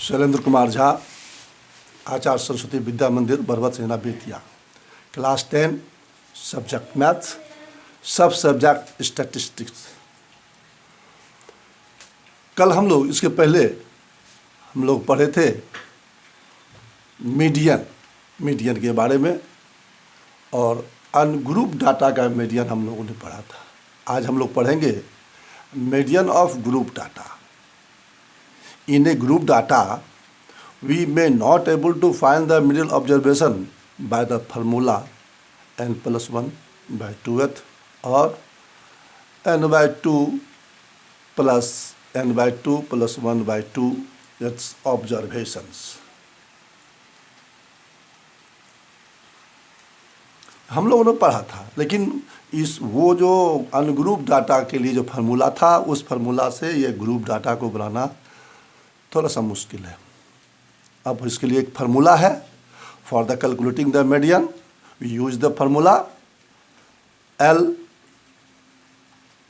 शैलेंद्र कुमार झा, आचार्य सरस्वती विद्या मंदिर, बरबत सेना Bettiah. Class 10, subject maths, सब सब्जेक्ट स्टैटिस्टिक्स। कल हम लोग इसके पहले हम लोग पढ़े थे मीडियन के बारे में, और अनग्रुप डाटा का मीडियन हम लोगों ने पढ़ा था। आज हम लोग पढ़ेंगे median of group data. In a group data, we may not able to find the middle observation by the formula n+1/2th or n/2 plus n/2 plus 1/2 its observations। हम लोगों ने पढ़ा था, लेकिन वो जो अनग्रुप डाटा के लिए जो फार्मूला था, उस फार्मूला से ये ग्रुप डाटा को बनाना थोड़ा सा मुश्किल है। अब इसके लिए एक फार्मूला है। For the calculating the median we use the formula L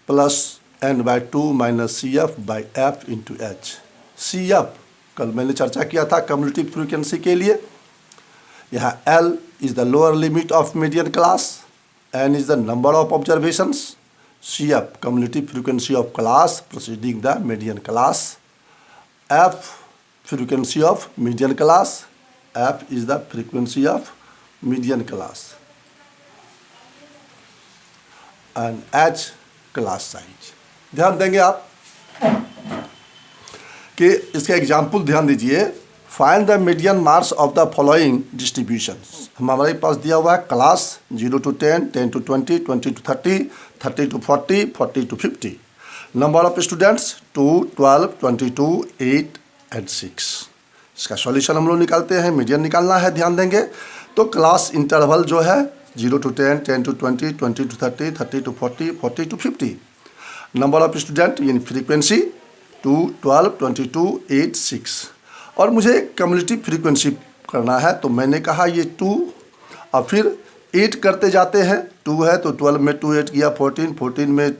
plus n/2 minus CF/F into H। CF कल मैंने चर्चा किया था कम्युलेटिव फ्रीक्वेंसी के लिए। यहाँ L is the lower limit of median class, N is the number of observations, CF cumulative frequency of class proceeding the median class, F frequency of median class, F is the frequency of median class, and H class size। ध्यान देंगे आप कि इसका example ध्यान दीजिए। Find the median marks of the following distributions. हमारे पास दिया हुआ है class 0 to 10, 10 to 20, 20 to 30, 30 to 40, 40 to 50। Number of students 2, 12, 22, 8 and 6। इसका सॉल्यूशन हम लोग निकालते हैं, मीडियन निकालना है। ध्यान देंगे तो क्लास इंटरवल जो है 0 to 10, 10 to 20, 20 to 30, 30 to 40, 40 to 50। Number of student यानी फ्रीक्वेंसी 2, 12, 22, 8, 6। और मुझे कम्युलेटिव फ्रीक्वेंसी करना है, तो मैंने कहा ये 2 और फिर 8 करते जाते हैं। 2 है तो 12 में 2 8 किया 14, 14 में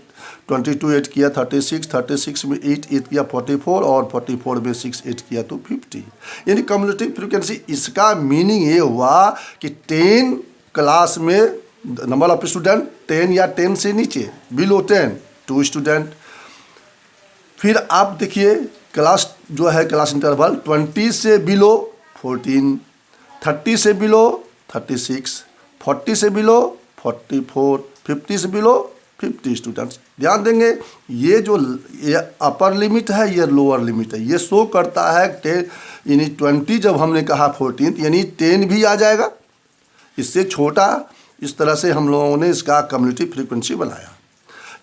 22 8 किया 36, 36 में 8 8 किया 44, और 44 में 6 8 किया तो 50। यानी कम्युलेटिव फ्रीक्वेंसी। इसका मीनिंग ये हुआ कि 10 क्लास में नंबर ऑफ स्टूडेंट 10 या 10 से नीचे, बिलो 10 2 स्टूडेंट। फिर आप देखिए क्लास जो है क्लास इंटरवल 20 से बिलो 14, 30 से बिलो 36, 40 से बिलो 44, 50 से बिलो 50 स्टूडेंट्स। ध्यान देंगे ये जो ये अपर लिमिट है, ये लोअर लिमिट है। ये शो करता है 10 यानी 20 जब हमने कहा 14 यानी 10 भी आ जाएगा, इससे छोटा। इस तरह से हम लोगों ने इसका कम्युलेटिव फ्रीक्वेंसी बनाया।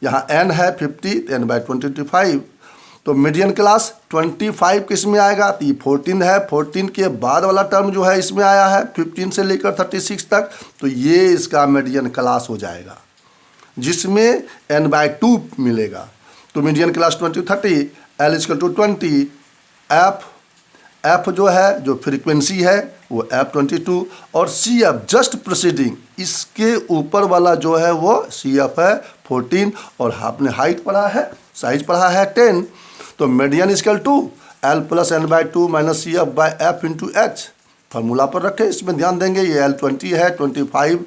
यहाँ n है 50, n/25। तो मीडियन क्लास 25 किस में आएगा, तो ये 14 है। 14 के बाद वाला टर्म जो है इसमें आया है 15 से लेकर 36 तक, तो ये इसका मीडियन क्लास हो जाएगा, जिसमें n/2 मिलेगा। तो मीडियन क्लास 20 30, L = 20, F जो है जो फ्रीक्वेंसी है वो F22, और CF जस्ट प्रोसीडिंग इसके ऊपर वाला जो है वो CF है 14, और आपने हाइट पढ़ा है, साइज पढ़ा है 10। तो median = L plus n/2 minus CF/F into H। Formula पर रखें, इसमें ध्यान देंगे। ये L 20 है, 25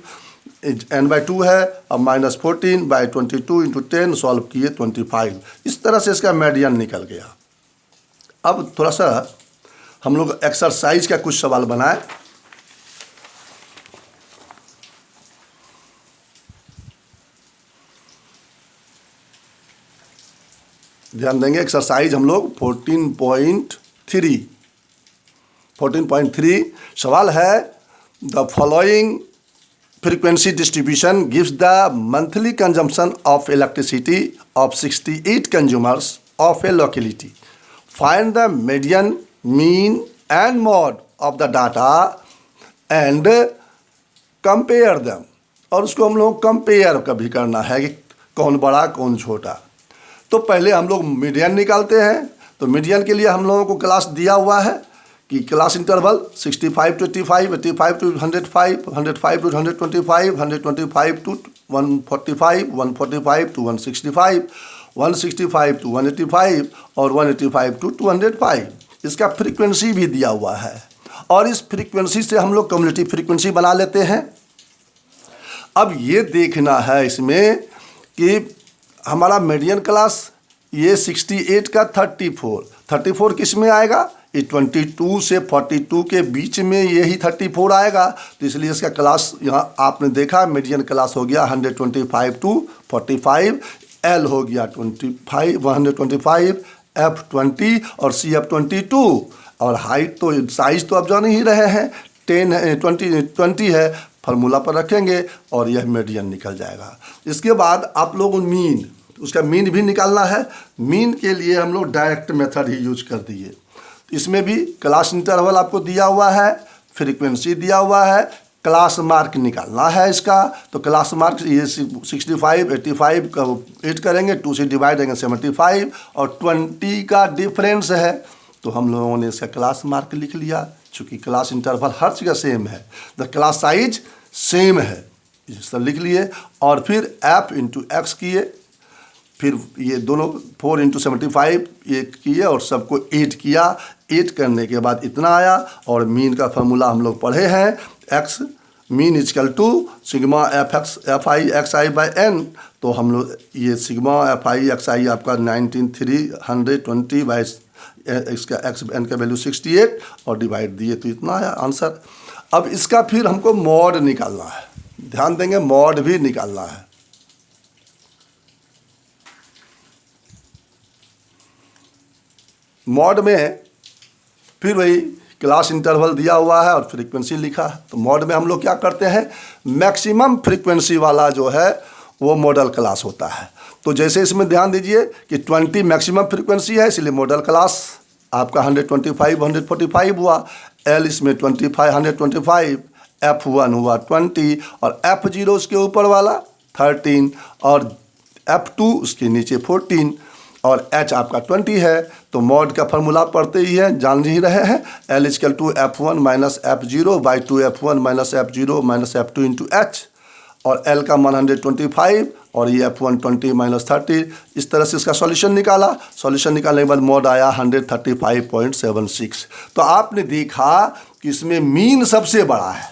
n/2 है, अब -14/22 इंटू 10 सॉल्व किए 25। इस तरह से इसका मीडियन निकल गया। अब थोड़ा सा हम लोग एक्सरसाइज का कुछ सवाल बनाए। ध्यान देंगे एक्सरसाइज हम लोग 14.3 सवाल है the following frequency distribution gives the monthly consumption of electricity of 68 consumers of a locality. Find the median, mean and mode of the data and compare them। और उसको हम लोग कंपेयर कभी करना है कि कौन बड़ा कौन छोटा। तो पहले हम लोग मीडियन निकालते हैं। तो मीडियन के लिए हम लोगों को क्लास दिया हुआ है कि class interval 65 to 85, 85 to 105, 105 to 125, 125 to 145, 145 to 165, 165 to 185 और 185 to 205। इसका फ्रीक्वेंसी भी दिया हुआ है और इस फ्रीक्वेंसी से हम लोग कम्युलेटिव फ्रीक्वेंसी बना लेते हैं। अब ये देखना है इसमें कि हमारा मीडियन क्लास ये 68 का 34 किस में आएगा, ये 22 से 42 के बीच में यही 34 आएगा। तो इसलिए इसका क्लास यहाँ आपने देखा मीडियन क्लास हो गया 125 टू 45, एल हो गया 125, एफ 20 और सी एफ 22 और हाइट तो साइज तो अब जान ही रहे हैं 20 है, फार्मूला पर रखेंगे और यह मीडियन निकल जाएगा। इसके बाद आप लोग मीन, उसका मीन भी निकालना है। मीन के लिए हम लोग डायरेक्ट मेथड ही यूज कर दिए। इसमें भी क्लास इंटरवल आपको दिया हुआ है, फ्रीक्वेंसी दिया हुआ है, क्लास मार्क निकालना है इसका। तो क्लास मार्क ये 65 85 का 8 करेंगे, 2 से डिवाइड करेंगे 75 और 20 का डिफरेंस है। तो हम लोगों ने इसका क्लास मार्क लिख लिया, चूँकि क्लास इंटरवल हर जगह सेम है, द क्लास साइज सेम है, इस तरह लिख लिए। और फिर एफ इंटू एक्स किए, फिर ये दोनों 4 इंटू 75 ये किए और सबको 8 किया। 8 करने के बाद इतना आया और मीन का फार्मूला हम लोग पढ़े हैं, x mean is equal to sigma f i x i by n. तो हम लोग ये sigma f i x i आपका 19320 बाई इसका एक्स एन का वैल्यू 68 और डिवाइड दिए तो इतना आया आंसर। अब इसका फिर हमको मॉड निकालना है, ध्यान देंगे मॉड भी निकालना है। मॉड में फिर वही क्लास इंटरवल दिया हुआ है और फ्रीक्वेंसी लिखा है। तो मॉड में हम लोग क्या करते हैं, मैक्सिमम फ्रीक्वेंसी वाला जो है वो मॉडल क्लास होता है। तो जैसे इसमें ध्यान दीजिए कि 20 मैक्सिमम फ्रीक्वेंसी है, इसलिए मॉडल क्लास आपका 125 145 हुआ। एल इसमें 25 125, F1 हुआ 20 और F0 उसके ऊपर वाला 13 और F2 उसके नीचे 14 और H आपका 20 है। तो मॉड का फार्मूला पढ़ते ही है, जान ही रहे हैं, L is equal to F1 minus F0 by 2F1 minus F0 minus F2 into H और L का मान 125 और ये F1 20 माइनस 30। इस तरह से इसका सॉल्यूशन निकाला। सॉल्यूशन निकालने के बाद मॉड आया 135.76। तो आपने देखा कि इसमें मीन सबसे बड़ा है,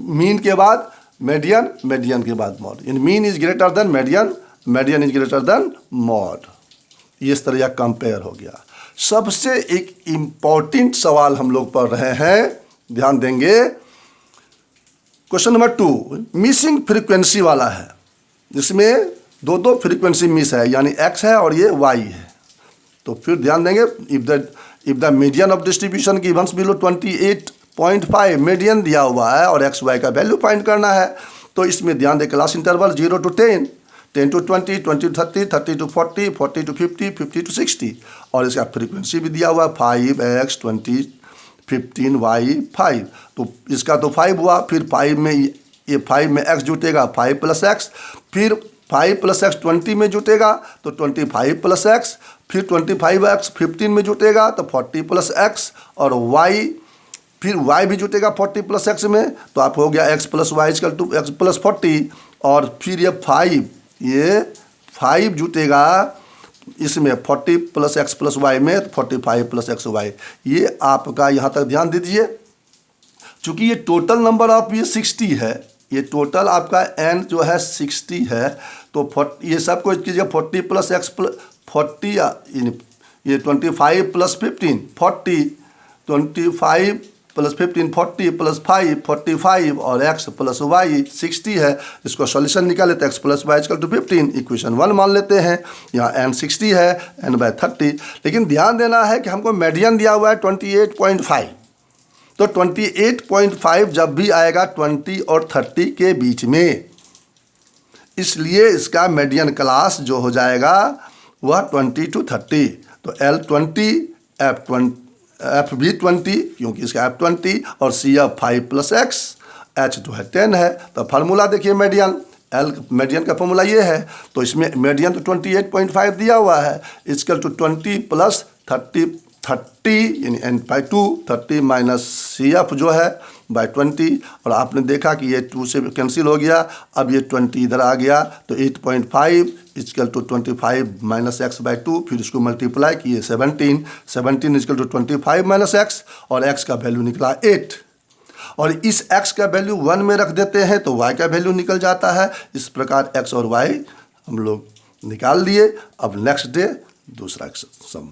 मीन के बाद मीडियन, मीडियन के बाद मॉड, यानी mean is greater than median, median is greater than mod. इस तरह का कंपेयर हो गया। सबसे एक इम्पॉर्टेंट सवाल हम लोग पढ़ रहे हैं, ध्यान देंगे। क्वेश्चन नंबर 2 मिसिंग फ्रीक्वेंसी वाला है, जिसमें दो फ्रीक्वेंसी मिस है, यानी x है और ये y है। तो फिर ध्यान देंगे, if the median of distribution givens below 28.5 median दिया हुआ है और x y का वैल्यू फाइंड करना है। तो इसमें ध्यान दें class interval 0 to 10, 10 to 20, 20 to 30, 30 to 40, 40 to 50, 50 to 60 और इसका फ्रीक्वेंसी भी दिया हुआ है 5x 20 15 y 5। तो इसका तो 5 हुआ, फिर 5 में ये 5 में x जुटेगा 5 प्लस एक्स, फिर 5 प्लस एक्स 20 में जुटेगा तो 25 प्लस एक्स, फिर 25x 15 में जुटेगा तो 40 प्लस एक्स और y, फिर y भी जुटेगा 40 प्लस एक्स में, तो आप हो गया x plus y equal to x plus 40 और फिर ये 5 जुटेगा इसमें 40 प्लस एक्स प्लस वाई में 45 प्लस एक्स वाई। ये आपका यहाँ तक ध्यान दीजिए, चूँकि ये टोटल नंबर ऑफ ये 60 है, ये टोटल आपका n जो है 60 है। तो ये सब कुछ कीजिए 40 प्लस एक्स प्लस 40 ये 25 प्लस 15 40, 25 प्लस 15 40 प्लस 5 45 और x प्लस y 60 है। इसको सॉल्यूशन निकाले तो x plus y equal to 15, equation 1 मान लेते हैं। यहाँ n 60 है, n बाय 30। लेकिन ध्यान देना है कि हमको मीडियन दिया हुआ है 28.5, तो 28.5 जब भी आएगा 20 और 30 के बीच में, इसलिए इसका मीडियन क्लास जो हो जाएगा वह 20 to 30। तो L 20, F भी 20 क्योंकि इसका F 20 और C F 5 plus x, H जो है 10 है। तो फार्मूला देखिए मीडियन, L मीडियन का फार्मूला ये है। तो इसमें मीडियन तो 28.5 दिया हुआ है, इक्वल टू 20 प्लस 30 30 यानी n बाई 2, 30 माइनस CF जो है बाई 20, और आपने देखा कि ये 2 से कैंसिल हो गया। अब ये 20 इधर आ गया, तो 8.5 is equal to 25 minus x by 2, फिर इसको मल्टीप्लाई किए 17 इजकल टू 25 माइनस एक्स, और x का वैल्यू निकला 8। और इस x का वैल्यू 1 में रख देते हैं तो y का वैल्यू निकल जाता है। इस प्रकार x और y हम लोग निकाल लिए। अब नेक्स्ट डे दूसरा सम।